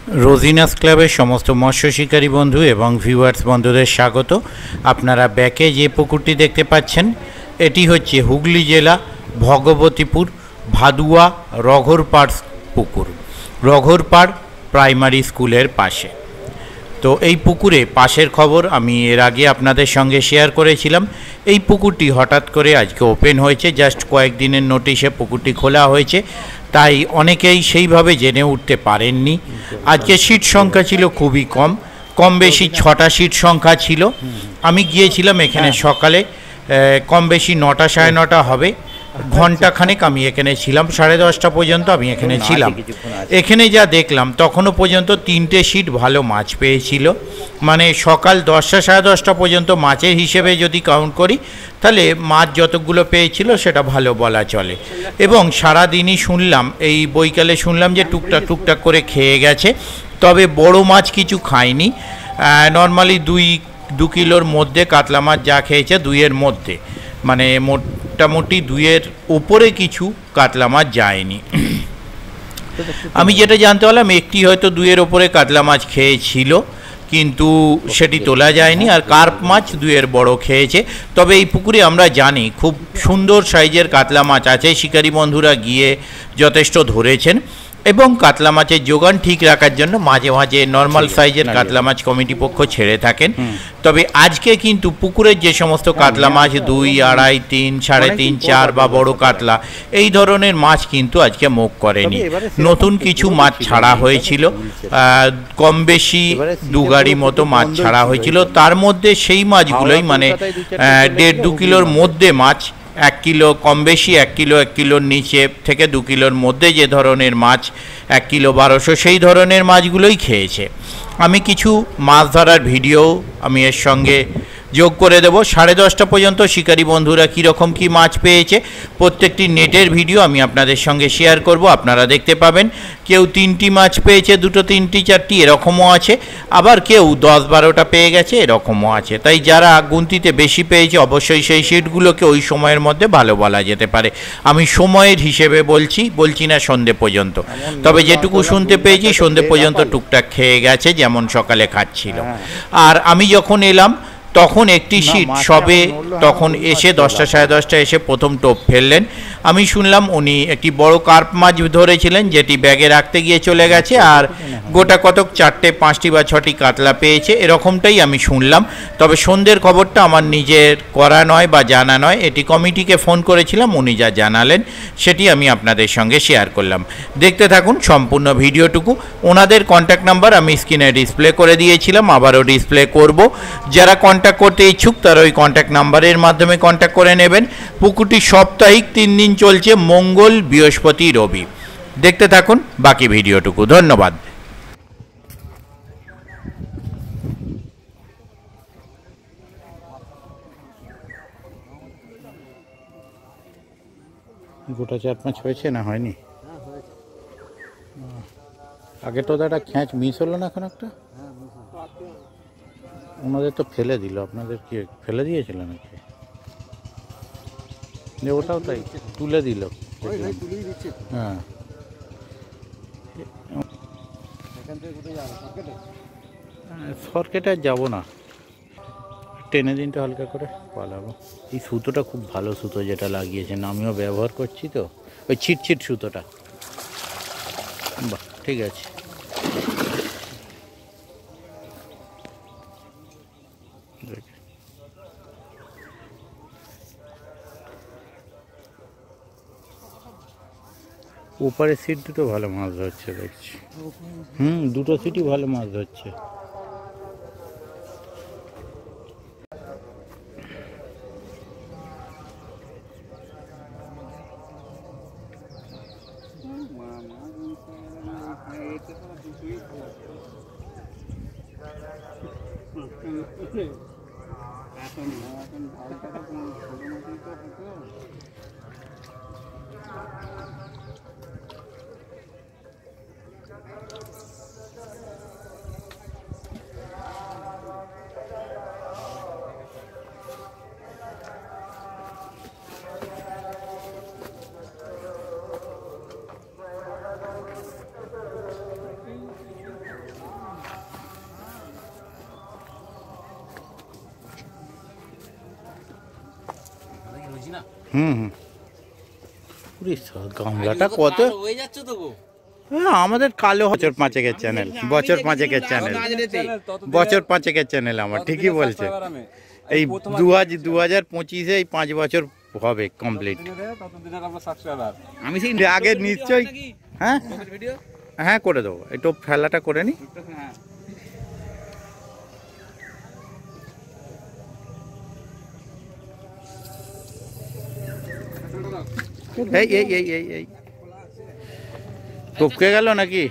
रोजिनास क्लाबर समस्त मत्स्य शिकारी बंधु एवं ভিউয়ার্স बंधुদের स्वागत। আপনারা ব্যাকে যে পুকুরটি দেখতে পাচ্ছেন এটি হচ্ছে হুগলি জেলা ভগবতীপুর ভাদুয়া রঘরপাড় পুকুর, রঘরপাড় প্রাইমারি স্কুলের পাশে। তো এই পুকুরে পাশের খবর আমি এর আগে আপনাদের সঙ্গে শেয়ার করেছিলাম। এই পুকুরটি হঠাৎ করে আজকে ওপেন হয়েছে, জাস্ট কয়েকদিনের নোটিশে পুকুরটি খোলা হয়েছে, তাই অনেকেই সেইভাবে জেনে উঠতে পারেননি। আজকে সিট সংখ্যা ছিল খুবই কম, কম বেশি 6টা সিট সংখ্যা ছিল। আমি গিয়েছিলাম এখানে সকালে, কম বেশি 9টা সাড়ে 9টা হবে, ঘন্টাখানেক আমি এখানে ছিলাম, 10:30টা পর্যন্ত আমি এখানে ছিলাম। এখানে যা দেখলাম তখনও পর্যন্ত 3টে সিট ভালো মাছ পেয়েছিল, মানে সকাল 10টা সাড়ে 10টা পর্যন্ত মাছের হিসেবে যদি কাউন্ট করি তাহলে মাছ যতগুলো পেয়েছিল সেটা ভালো বলা চলে। এবং সারাদিনই শুনলাম, এই বৈকালে শুনলাম যে টুকটাক টুকটাক করে খেয়ে গেছে, তবে বড় মাছ কিছু খায়নি। নর্মালি 2 কিলোর মধ্যে কাতলা মাছ যা খেয়েছে 2-এর মধ্যে, মানে মোটামুটি 2-এর উপরে কিছু কাতলা মাছ যায়নি। আমি যেটা জানতে পারলাম একটি হয়তো 2-এর উপরে কাতলা মাছ খেয়েছিল, কিন্তু সেটি তোলা যায়নি। আর কার্প মাছ 2-এর বড় খেয়েছে। তবে এই পুকুরে আমরা জানি খুব সুন্দর সাইজের কাতলা মাছ আছে, শিকারী বন্ধুরা গিয়ে যথেষ্ট ধরেছেন। এবং কাতলা মাছের যোগান ঠিক রাখার জন্য মাঝে মাঝে নর্মাল সাইজের কাতলা মাছ কমিটি পক্ষ ছেড়ে থাকেন। তবে আজকে কিন্তু পুকুরের যে সমস্ত কাতলা মাছ 2, 2.5, 3, 3.5, 4 বা বড় কাতলা, এই ধরনের মাছ কিন্তু আজকে মুখ করেনি। নতুন কিছু মাছ ছাড়া হয়েছিল, কম বেশি 2 গাড়ি মতো মাছ ছাড়া হয়েছিল। তার মধ্যে সেই মাছগুলোই মানে 1.5-2 কিলোর মধ্যে মাছ, 1 কিলো কম বেশি, 1 কিলো 1 কিলোর নিচে থেকে 2 কিলোর মধ্যে যে ধরনের মাছ 1 কিলো 1200 সেই ধরনের মাছগুলোই খেয়েছে। আমি কিছু মাছ ধরার ভিডিও আমি এর সঙ্গে যোগ করে দেব। 10:30টা পর্যন্ত শিকারী বন্ধুরা কীরকম কী মাছ পেয়েছে প্রত্যেকটি নেটের ভিডিও আমি আপনাদের সঙ্গে শেয়ার করব, আপনারা দেখতে পাবেন। কেউ 3টি মাছ পেয়েছে, 2টো 3টি 4টি এরকমও আছে, আবার কেউ 10-12টা পেয়ে গেছে এরকমও আছে। তাই যারা গুনতিতে বেশি পেয়েছে অবশ্যই সেই সিটগুলোকে ওই সময়ের মধ্যে ভালো বলা যেতে পারে। আমি সময়ের হিসেবে বলছি না সন্ধে পর্যন্ত, তবে যেটুকু শুনতে পেয়েছি সন্ধে পর্যন্ত টুকটাক খেয়ে গেছে, যেমন সকালে খাচ্ছিল। আর আমি যখন এলাম তখন একটি সিট সবে তখন এসে 10টা সাড়ে 10টা এসে প্রথম টোপ ফেললেন। আমি শুনলাম উনি একটি বড় কার্প মাছ ধরেছিলেন, যেটি ব্যাগে রাখতে গিয়ে চলে গেছে, আর গোটা কতক 4টে 5টি বা 6টি কাতলা পেয়েছে, এরকমটাই আমি শুনলাম। তবে সন্ধ্যের খবরটা আমার নিজের করা নয় বা জানা নয়, এটি কমিটিকে ফোন করেছিলাম, উনি যা জানালেন সেটি আমি আপনাদের সঙ্গে শেয়ার করলাম। দেখতে থাকুন সম্পূর্ণ ভিডিওটুকু। ওনাদের কন্ট্যাক্ট নাম্বার আমি স্ক্রিনে ডিসপ্লে করে দিয়েছিলাম, আবারও ডিসপ্লে করব। যারা কন্ট্যাক্ট করতে ইচ্ছুক তারা ওই কন্ট্যাক্ট নাম্বারের মাধ্যমে কন্ট্যাক্ট করে নেবেন। পুকুরটি সাপ্তাহিক 3 দিন চলছে, মঙ্গল, বৃহস্পতি, রবি। দেখতে থাকুন বাকি ভিডিওটুকু। ধন্যবাদ। গোটা 4-5 হয়েছে না হয়নি? আগে তো দাদা খ্যাঁচ মিস হলো না এখন একটা? ওনাদের তো ফেলে দিল, আপনাদের কি ফেলে দিয়েছিল নাকি? ওটাও তাই তুলে দিল। হ্যাঁ, সরকেটে আর যাবো না, টেনে দিনটা হালকা করে পালাবো। এই সুতোটা খুব ভালো সুতো যেটা লাগিয়েছেন, আমিও ব্যবহার করছি তো, ওই ছিটছিট সুতোটা। বাহ, ঠিক আছে। ওপারের সিট দুটো ভালো মাছ ধরছে দেখছি। দুটো সিটই ভালো মাছ ধরছে। হুম হুম। গামলাটা কত হয়ে যাচ্ছে তো গো। আমাদের কালো বছর পাঁচেকের চ্যানেল, বছর পাঁচেকের চ্যানেল, বছর পাঁচেকের চ্যানেল আমার, ঠিকই বলছে। এই 2025-এ এই 5 বছর হবে কমপ্লিট। আমি সেই আগে নিশ্চয়ই, হ্যাঁ হ্যাঁ করে দেবো, একটু ফেলাটা করে নি। এই এই এই এই এই টপকে গেল নাকি?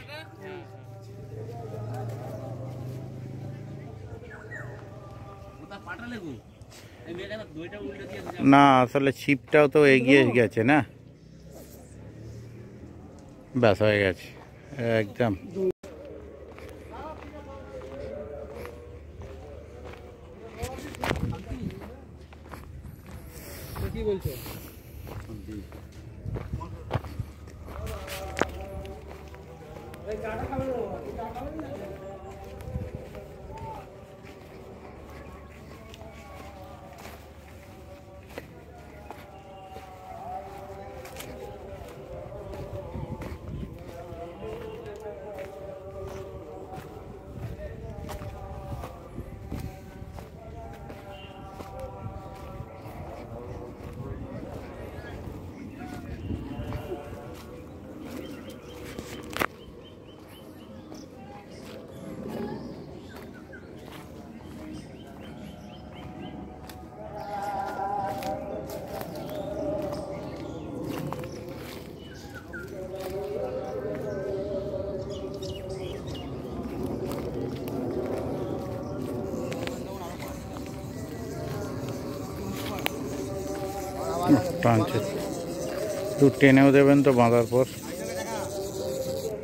না আসলে ছিপটাও তো এগিয়ে গেছে না, ব্যাস হয়ে গেছে একদম। কি বলছো? টানছে, একটু টেনেও দেবেন তো বাঁধার পর।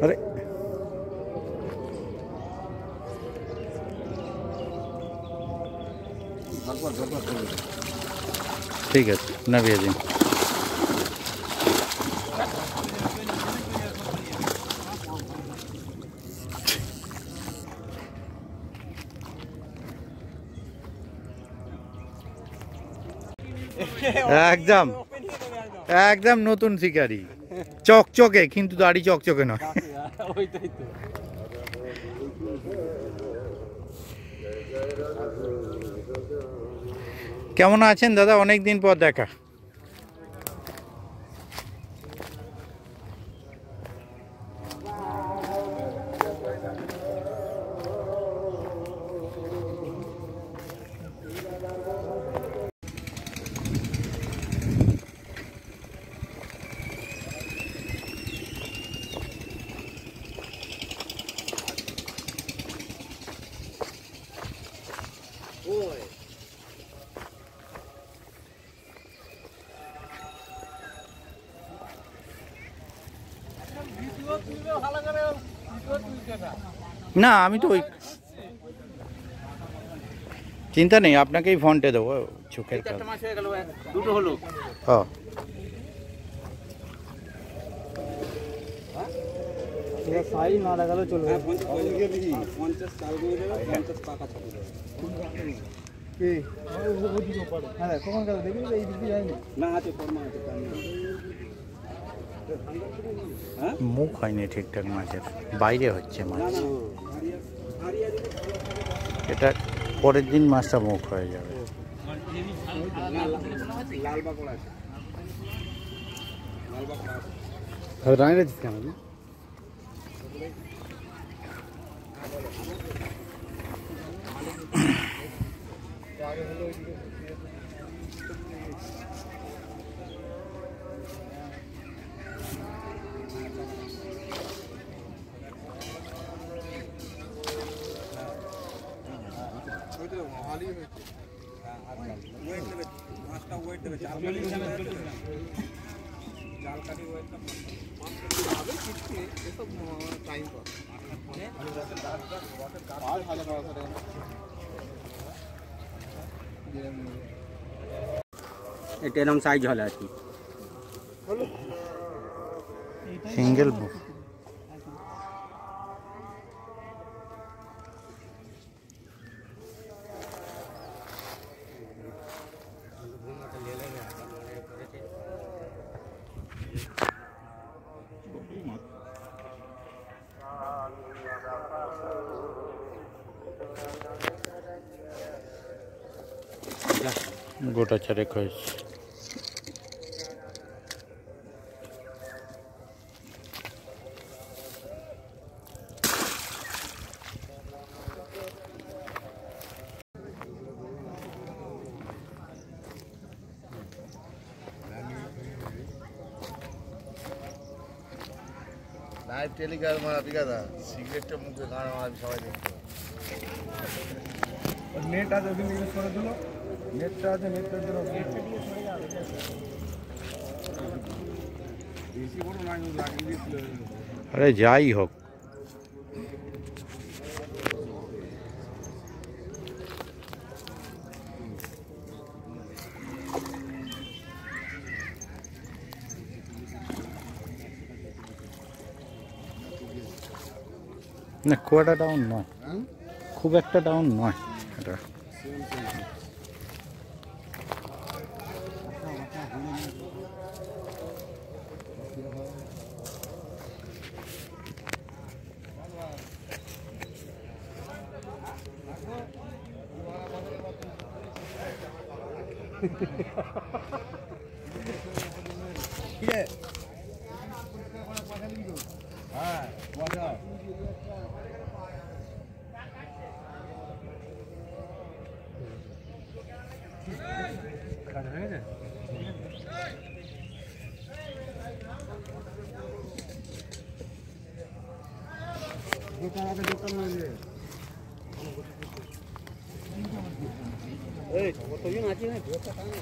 আরে ঠিক আছে, নামিয়ে দিন। একদম একদম নতুন শিকারি, চকচকে, কিন্তু দাড়ি চকচকে নয়। কেমন আছেন দাদা? অনেক দিন পর দেখা। না আমি তো ওই চিন্তা নেই, আপনাকেই ফোনটে দেবো চোখের কাজ। দুটো হলো। হ্যাঁ সাই না লাগালেও চলবে। 50 চাল দিয়ে দেবে, 50 টাকা ছাড়িয়ে দেবে। হ্যাঁ কখন গেল দেখি এই দিকে যায়নি না, আছে ফর্মা আছে। মুখ হয়নি ঠিকঠাক মাছের, বাইরে হচ্ছে মাছ। এটা পরের দিন মাছটা মুখ হয়ে যাবে। লাল বাকড়া আছে, লাল বাকড়া আছে। রাইনে দিস কেন? এটা এরকম সাইজ হলে আর কি সিঙ্গেল বুক। গোটা চারেক হয়েছে। লাইভ টেলিকাস্ট মারা বিকাদা সিগারেটটা মুখে গাড়া মারা সবাই দেখতো। নেট আছে ওদিন ইউজ করে দিল, নেটটা আছে, নেটটার জন্য বেশি বড় না লাগিয়ে দিয়েছিল। আরে যাই হোক, না খুব একটা ডাউন নয়, খুব একটা ডাউন নয় এটা। হ্যাঁ মজা কাটা হয়ে গেছে। এই কতজন আছে না ভেতরটা টানা